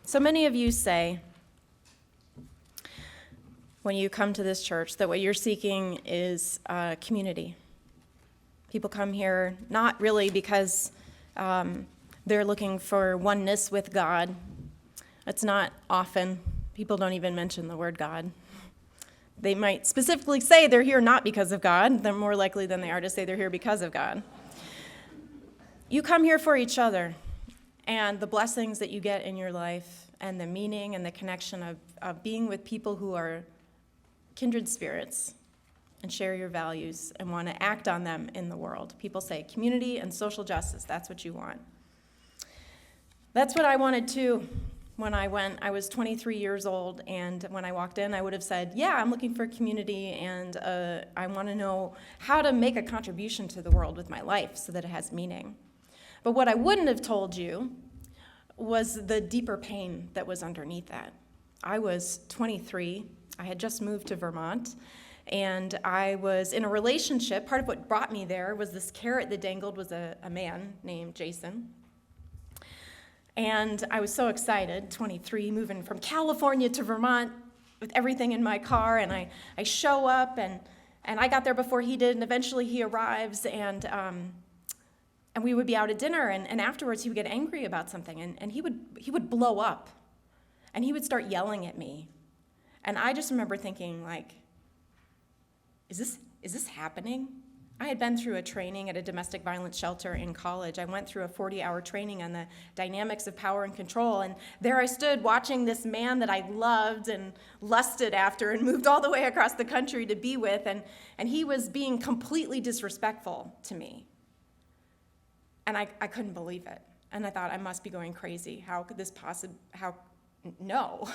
So many of you say, when you come to this church, that what you're seeking is community. People come here not really because they're looking for oneness with God. It's not often. People don't even mention the word God. They might specifically say they're here not because of God. They're more likely than they are to say they're here because of God. You come here for each other and the blessings that you get in your life and the meaning and the connection of being with people who are kindred spirits and share your values and want to act on them in the world. People say community and social justice, that's what you want. That's what I wanted too when I went. I was 23 years old, and when I walked in, I would have said, yeah, I'm looking for community, and I want to know how to make a contribution to the world with my life so that it has meaning. But what I wouldn't have told you was the deeper pain that was underneath that. I was 23. I had just moved to Vermont, and I was in a relationship. Part of what brought me there was this carrot that dangled was a man named Jason. And I was so excited, 23, moving from California to Vermont with everything in my car, and I show up, and I got there before he did, and eventually he arrives, and we would be out at dinner, and afterwards he would get angry about something, and he would blow up, and he would start yelling at me. And I just remember thinking, like, is this happening? I had been through a training at a domestic violence shelter in college. I went through a 40-hour training on the dynamics of power and control, and there I stood watching this man that I loved and lusted after and moved all the way across the country to be with, and he was being completely disrespectful to me. And I couldn't believe it. And I thought, I must be going crazy. How could this no.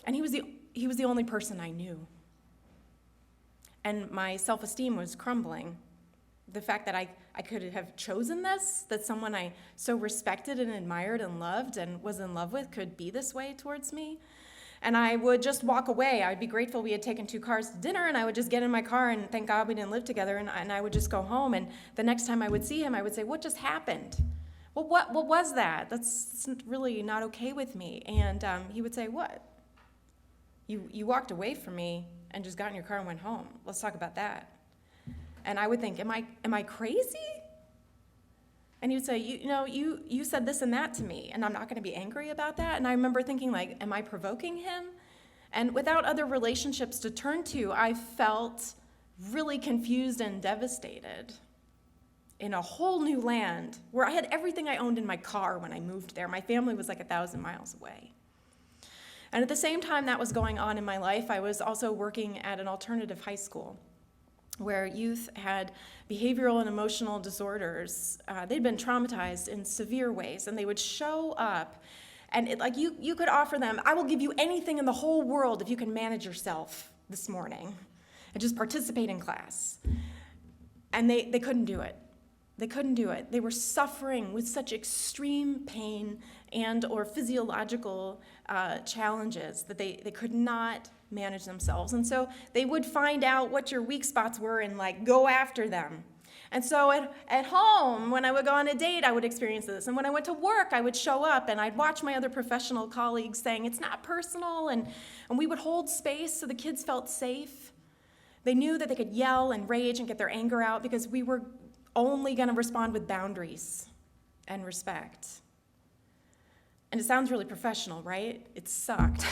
And he was the only person I knew. And my self-esteem was crumbling. The fact that I could have chosen this, that someone I so respected and admired and loved and was in love with could be this way towards me. And I would just walk away. I would be grateful we had taken 2 cars to dinner, and I would just get in my car and thank God we didn't live together, and I would just go home. And the next time I would see him, I would say, what just happened? Well, what was that? That's really not okay with me. And he would say, what? You walked away from me and just got in your car and went home. Let's talk about that. And I would think, am I crazy? And he would say, you said this and that to me, and I'm not going to be angry about that. And I remember thinking, like, am I provoking him? And without other relationships to turn to, I felt really confused and devastated in a whole new land where I had everything I owned in my car when I moved there. My family was like 1,000 miles away. And at the same time that was going on in my life, I was also working at an alternative high school where youth had behavioral and emotional disorders. They'd been traumatized in severe ways, and they would show up, and you could offer them, I will give you anything in the whole world if you can manage yourself this morning and just participate in class. And they couldn't do it. They couldn't do it. They were suffering with such extreme pain and or physiological challenges that they could not manage themselves. And so they would find out what your weak spots were and go after them. And so at home, when I would go on a date, I would experience this. And when I went to work, I would show up and I'd watch my other professional colleagues saying, it's not personal, and we would hold space so the kids felt safe. They knew that they could yell and rage and get their anger out because we were only going to respond with boundaries and respect. And it sounds really professional, right? It sucked.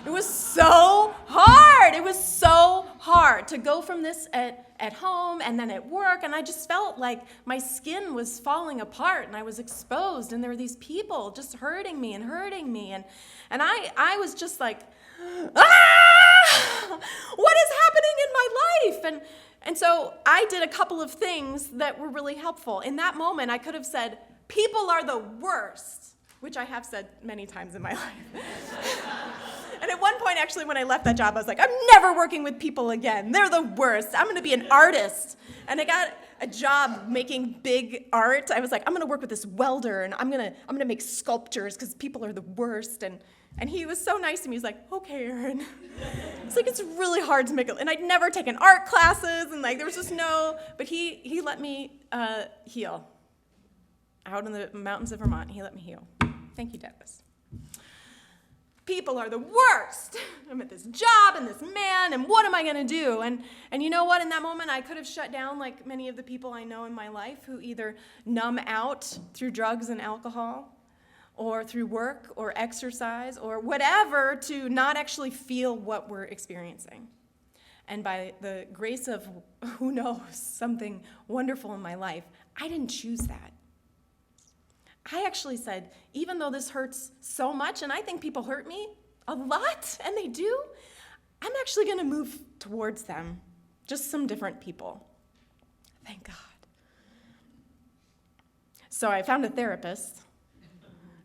It was so hard. It was so hard to go from this at home and then at work, and I just felt like my skin was falling apart and I was exposed, and there were these people just hurting me, and I was just like, what is happening in my life? And so I did a couple of things that were really helpful. In that moment, I could have said, people are the worst, which I have said many times in my life. And at one point, actually, when I left that job, I was like, I'm never working with people again. They're the worst. I'm going to be an artist. And I got a job making big art. I was like, I'm going to work with this welder, and I'm going to make sculptures because people are the worst. And he was so nice to me. He's like, okay, Erin. It's like, it's really hard to make it. And I'd never taken art classes, and there was just but he let me heal. Out in the mountains of Vermont, he let me heal. Thank you, Dennis. People are the worst. I'm at this job and this man, and what am I going to do? And you know what? In that moment, I could have shut down like many of the people I know in my life who either numb out through drugs and alcohol, or through work or exercise or whatever to not actually feel what we're experiencing. And by the grace of, who knows, something wonderful in my life, I didn't choose that. I actually said, even though this hurts so much, and I think people hurt me a lot, and they do, I'm actually going to move towards them, just some different people. Thank God. So I found a therapist,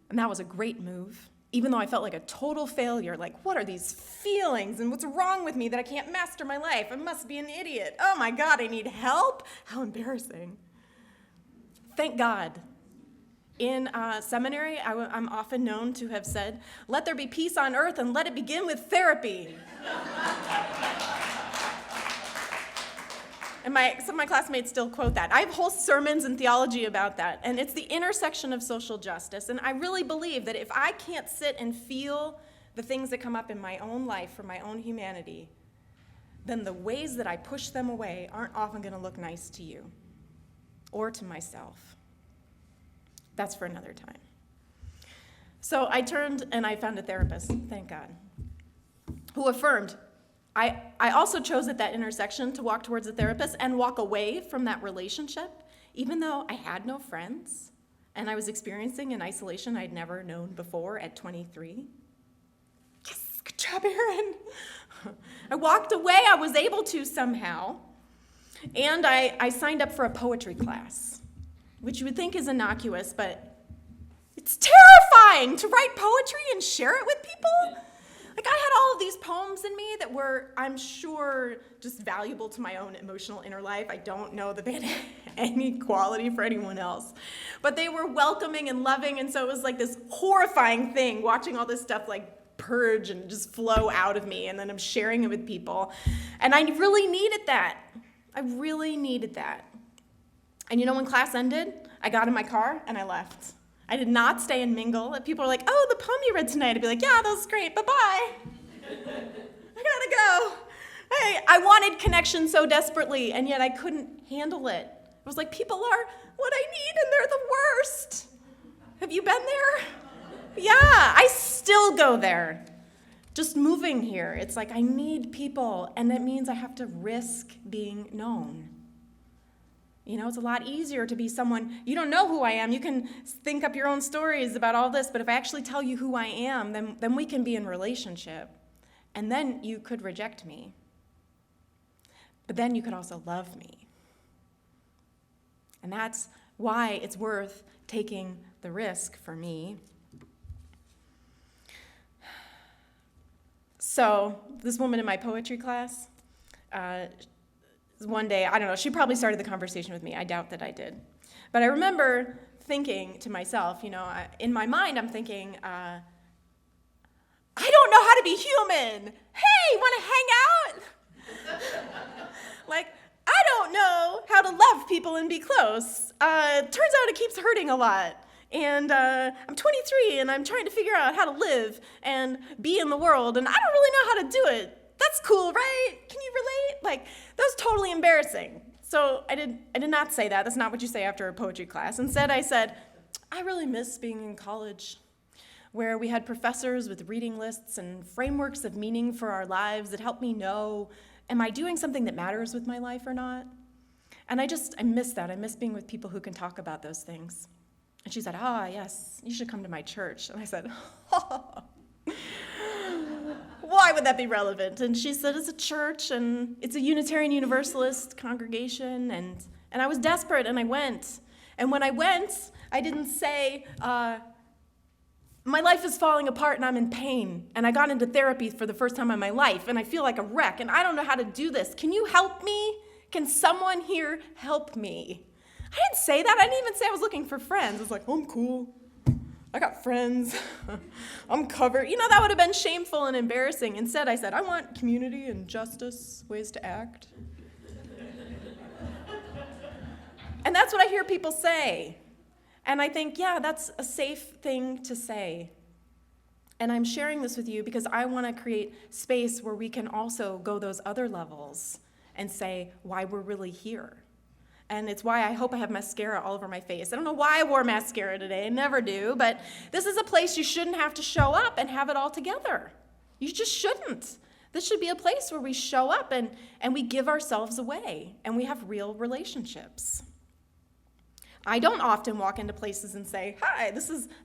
and that was a great move, even though I felt like a total failure. Like, what are these feelings, and what's wrong with me that I can't master my life? I must be an idiot. Oh my God, I need help? How embarrassing. Thank God. In seminary, I'm often known to have said, "Let there be peace on earth and let it begin with therapy." And some of my classmates still quote that. I have whole sermons in theology about that, and it's the intersection of social justice. And I really believe that if I can't sit and feel the things that come up in my own life for my own humanity, then the ways that I push them away aren't often going to look nice to you or to myself. That's for another time. So I turned and I found a therapist, thank God, who affirmed. I also chose at that intersection to walk towards a therapist and walk away from that relationship, even though I had no friends and I was experiencing an isolation I'd never known before at 23. Yes, good job, Erin. I walked away, I was able to somehow, and I signed up for a poetry class, which you would think is innocuous, but it's terrifying to write poetry and share it with people. Like, I had all of these poems in me that were, I'm sure, just valuable to my own emotional inner life. I don't know that they had any quality for anyone else. But they were welcoming and loving, and so it was like this horrifying thing, watching all this stuff like purge and just flow out of me, and then I'm sharing it with people. And I really needed that. I really needed that. And you know, when class ended, I got in my car and I left. I did not stay and mingle. If people were like, "Oh, the poem you read tonight," I'd be like, "Yeah, that was great, bye-bye. I gotta go." Hey, I wanted connection so desperately, and yet I couldn't handle it. It was like, people are what I need, and they're the worst. Have you been there? Yeah, I still go there. Just moving here, it's like I need people, and that means I have to risk being known. You know, it's a lot easier to be someone, you don't know who I am. You can think up your own stories about all this, but if I actually tell you who I am, then we can be in relationship. And then you could reject me. But then you could also love me. And that's why it's worth taking the risk for me. So, this woman in my poetry class, one day, I don't know, she probably started the conversation with me. I doubt that I did. But I remember thinking to myself, you know, in my mind, I'm thinking, I don't know how to be human. Hey, want to hang out? Like, I don't know how to love people and be close. Turns out it keeps hurting a lot. And I'm 23, and I'm trying to figure out how to live and be in the world, and I don't really know how to do it. That's cool, right? Can you relate? Like, that was totally embarrassing. So I did not say that. That's not what you say after a poetry class. Instead, I said, I really miss being in college, where we had professors with reading lists and frameworks of meaning for our lives that helped me know, am I doing something that matters with my life or not? And I miss that. I miss being with people who can talk about those things. And she said, yes, you should come to my church. And I said, why would that be relevant? And she said, it's a church, and it's a Unitarian Universalist congregation, and I was desperate, and I went. And when I went, I didn't say, my life is falling apart, and I'm in pain, and I got into therapy for the first time in my life, and I feel like a wreck, and I don't know how to do this. Can you help me? Can someone here help me? I didn't say that. I didn't even say I was looking for friends. I was like, I'm cool. I got friends. I'm covered. You know, that would have been shameful and embarrassing. Instead, I said, I want community and justice, ways to act. And that's what I hear people say. And I think, yeah, that's a safe thing to say. And I'm sharing this with you because I want to create space where we can also go those other levels and say why we're really here. And it's why I hope I have mascara all over my face. I don't know why I wore mascara today. I never do. But this is a place you shouldn't have to show up and have it all together. You just shouldn't. This should be a place where we show up and we give ourselves away and we have real relationships. I don't often walk into places and say, hi,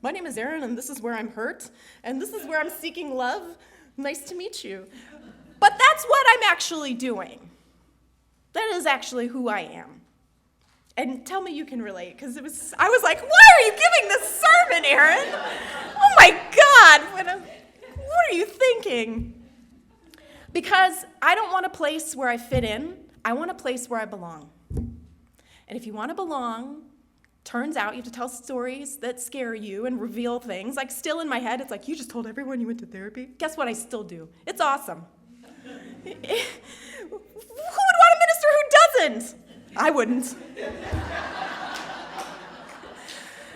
my name is Erin, and this is where I'm hurt, and this is where I'm seeking love. Nice to meet you. But that's what I'm actually doing. That is actually who I am. And tell me you can relate, because I was like, why are you giving this sermon, Erin? Oh my God, what are you thinking? Because I don't want a place where I fit in. I want a place where I belong. And if you want to belong, turns out you have to tell stories that scare you and reveal things. Like still in my head, it's like, you just told everyone you went to therapy? Guess what? I still do. It's awesome. Who would want a minister who doesn't? I wouldn't.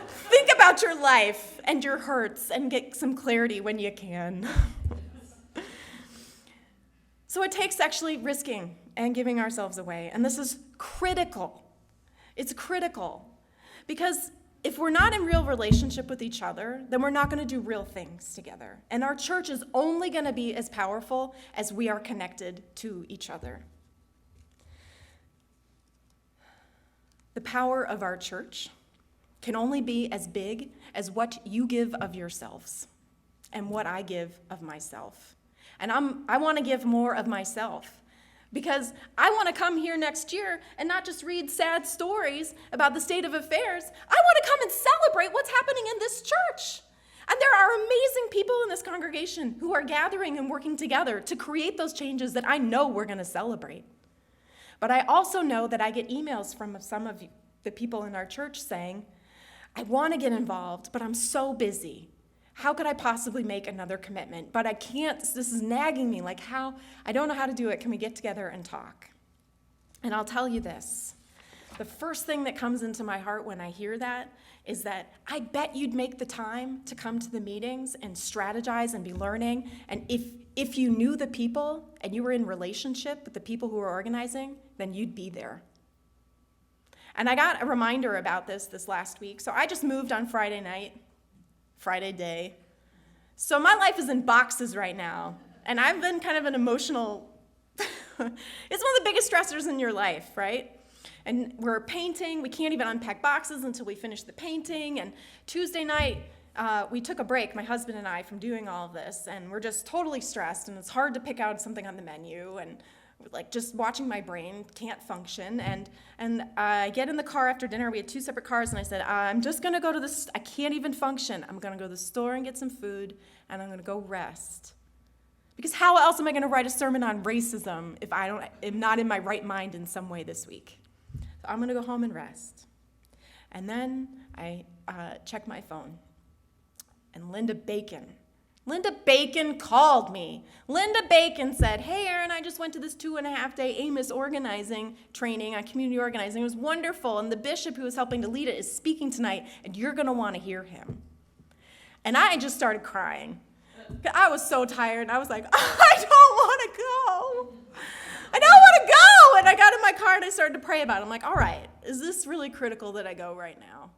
Think about your life and your hurts and get some clarity when you can. So it takes actually risking and giving ourselves away. And this is critical. It's critical. Because if we're not in real relationship with each other, then we're not going to do real things together. And our church is only going to be as powerful as we are connected to each other. The power of our church can only be as big as what you give of yourselves and what I give of myself. And I want to give more of myself. Because I want to come here next year and not just read sad stories about the state of affairs. I want to come and celebrate what's happening in this church. And there are amazing people in this congregation who are gathering and working together to create those changes that I know we're going to celebrate. But I also know that I get emails from some of the people in our church saying, I want to get involved, but I'm so busy. How could I possibly make another commitment? But I can't, this is nagging me, like how, I don't know how to do it. Can we get together and talk? And I'll tell you this, the first thing that comes into my heart when I hear that is that I bet you'd make the time to come to the meetings and strategize and be learning. And if you knew the people and you were in relationship with the people who were organizing, then you'd be there. And I got a reminder about this last week. So I just moved on Friday night. Friday day. So my life is in boxes right now, and I've been kind of an emotional, it's one of the biggest stressors in your life, right? And we're painting, we can't even unpack boxes until we finish the painting, and Tuesday night, we took a break, my husband and I, from doing all of this, and we're just totally stressed, and it's hard to pick out something on the menu, and like just watching my brain can't function. And I get in the car after dinner. We had 2 separate cars, and I said, I'm just going to go to this. I can't even function. I'm going to go to the store and get some food, and I'm going to go rest. Because how else am I going to write a sermon on racism if I am not in my right mind in some way this week? So I'm going to go home and rest. And then I check my phone, and Linda Bacon called me. Linda Bacon said, hey, Erin, I just went to this 2.5-day Amos organizing training on community organizing. It was wonderful, and the bishop who was helping to lead it is speaking tonight, and you're going to want to hear him. And I just started crying. I was so tired. I was like, I don't want to go. I don't want to go. And I got in my car, and I started to pray about it. I'm like, all right, is this really critical that I go right now?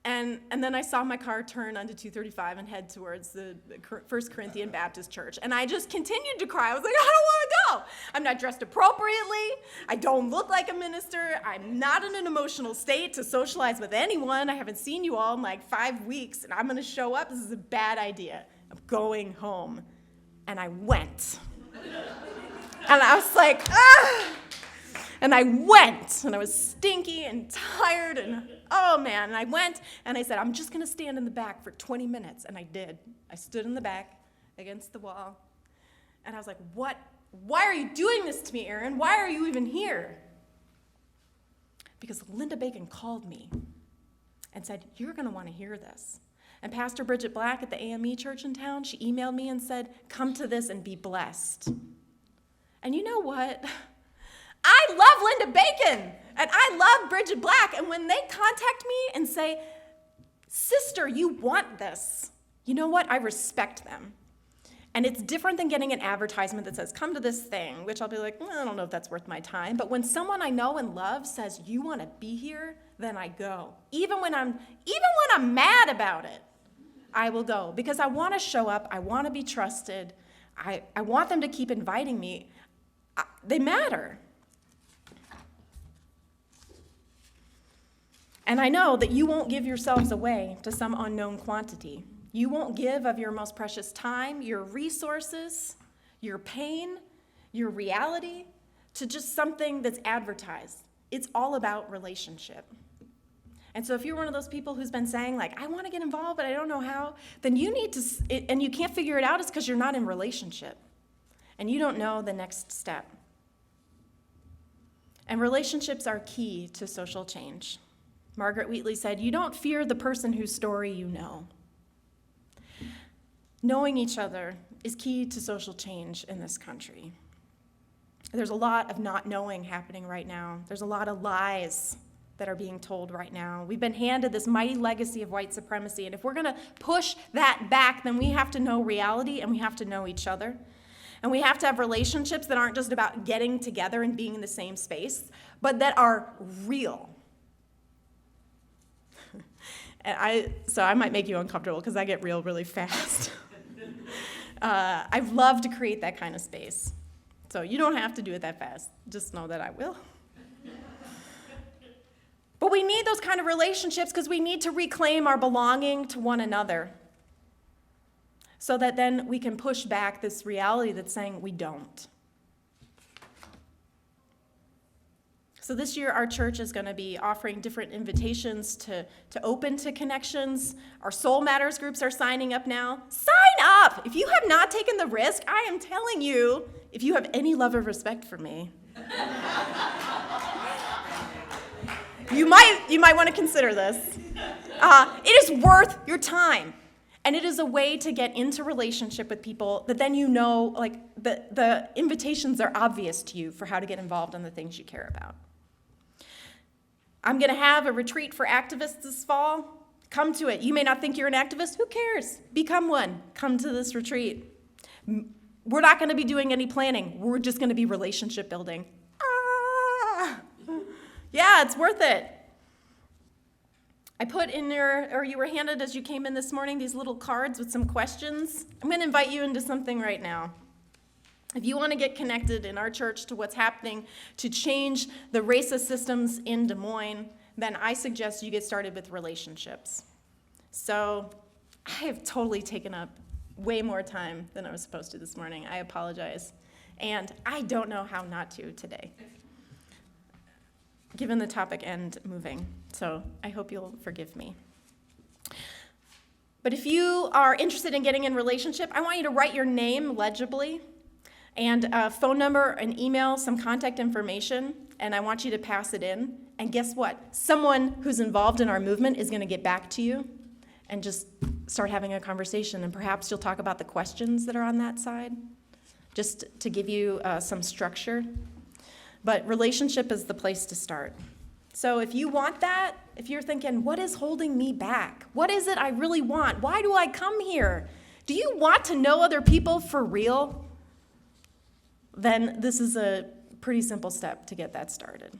And then I saw my car turn onto 235 and head towards the First Corinthian Baptist Church. And I just continued to cry. I was like, I don't want to go. I'm not dressed appropriately. I don't look like a minister. I'm not in an emotional state to socialize with anyone. I haven't seen you all in like 5 weeks, and I'm going to show up. This is a bad idea. I'm going home. And I went. And I was like, ah! And I went, and I was stinky and tired, and oh man, and I went, and I said, I'm just gonna stand in the back for 20 minutes, and I did. I stood in the back against the wall, and I was like, why are you doing this to me, Erin? Why are you even here? Because Linda Bacon called me and said, you're gonna wanna hear this. And Pastor Bridget Black at the AME church in town, she emailed me and said, come to this and be blessed. And you know what? I love Linda Bacon, and I love Bridget Black, and when they contact me and say, Sister, you want this. You know what? I respect them. And it's different than getting an advertisement that says, come to this thing, which I'll be like, I don't know if that's worth my time. But when someone I know and love says, you want to be here, then I go. Even when I'm mad about it, I will go. Because I want to show up. I want to be trusted. I want them to keep inviting me. They matter. And I know that you won't give yourselves away to some unknown quantity. You won't give of your most precious time, your resources, your pain, your reality, to just something that's advertised. It's all about relationship. And so if you're one of those people who's been saying, like, I want to get involved, but I don't know how, then you need to, and you can't figure it out, it's because you're not in relationship. And you don't know the next step. And relationships are key to social change. Margaret Wheatley said, you don't fear the person whose story you know. Knowing each other is key to social change in this country. There's a lot of not knowing happening right now. There's a lot of lies that are being told right now. We've been handed this mighty legacy of white supremacy, and if we're going to push that back, then we have to know reality and we have to know each other. And we have to have relationships that aren't just about getting together and being in the same space, but that are real. So I might make you uncomfortable because I get real really fast. I've loved to create that kind of space. So you don't have to do it that fast. Just know that I will. But we need those kind of relationships because we need to reclaim our belonging to one another so that then we can push back this reality that's saying we don't. So this year, our church is going to be offering different invitations to open to connections. Our Soul Matters groups are signing up now. Sign up! If you have not taken the risk, I am telling you, if you have any love or respect for me, you might want to consider this. It is worth your time. And it is a way to get into relationship with people that then you know, like, the invitations are obvious to you for how to get involved in the things you care about. I'm going to have a retreat for activists this fall. Come to it. You may not think you're an activist. Who cares? Become one. Come to this retreat. We're not going to be doing any planning. We're just going to be relationship building. Yeah, it's worth it. I put in you were handed as you came in this morning, these little cards with some questions. I'm going to invite you into something right now. If you want to get connected in our church to what's happening to change the racist systems in Des Moines, then I suggest you get started with relationships. So I have totally taken up way more time than I was supposed to this morning. I apologize. And I don't know how not to today, given the topic and moving. So I hope you'll forgive me. But if you are interested in getting in relationship, I want you to write your name legibly, and a phone number, an email, some contact information, and I want you to pass it in. And guess what? Someone who's involved in our movement is going to get back to you and just start having a conversation, and perhaps you'll talk about the questions that are on that side, just to give you some structure. But relationship is the place to start. So if you want that, if you're thinking, what is holding me back? What is it I really want? Why do I come here? Do you want to know other people for real? Then this is a pretty simple step to get that started.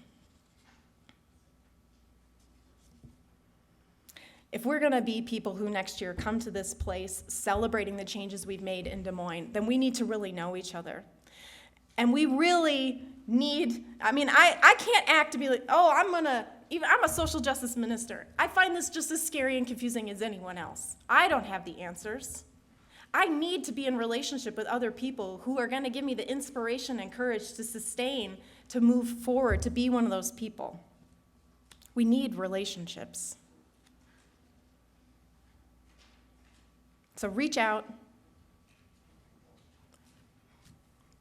If we're going to be people who next year come to this place celebrating the changes we've made in Des Moines, then we need to really know each other. And we really need, I can't act to be like, I'm a social justice minister. I find this just as scary and confusing as anyone else. I don't have the answers. I need to be in relationship with other people who are going to give me the inspiration and courage to sustain, to move forward, to be one of those people. We need relationships. So reach out.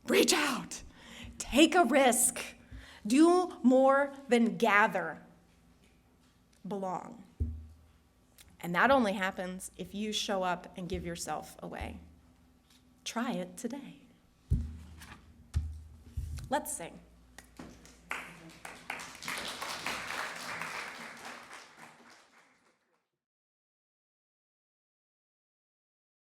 Reach out. Take a risk. Do more than gather. Belong. And that only happens if you show up and give yourself away. Try it today. Let's sing.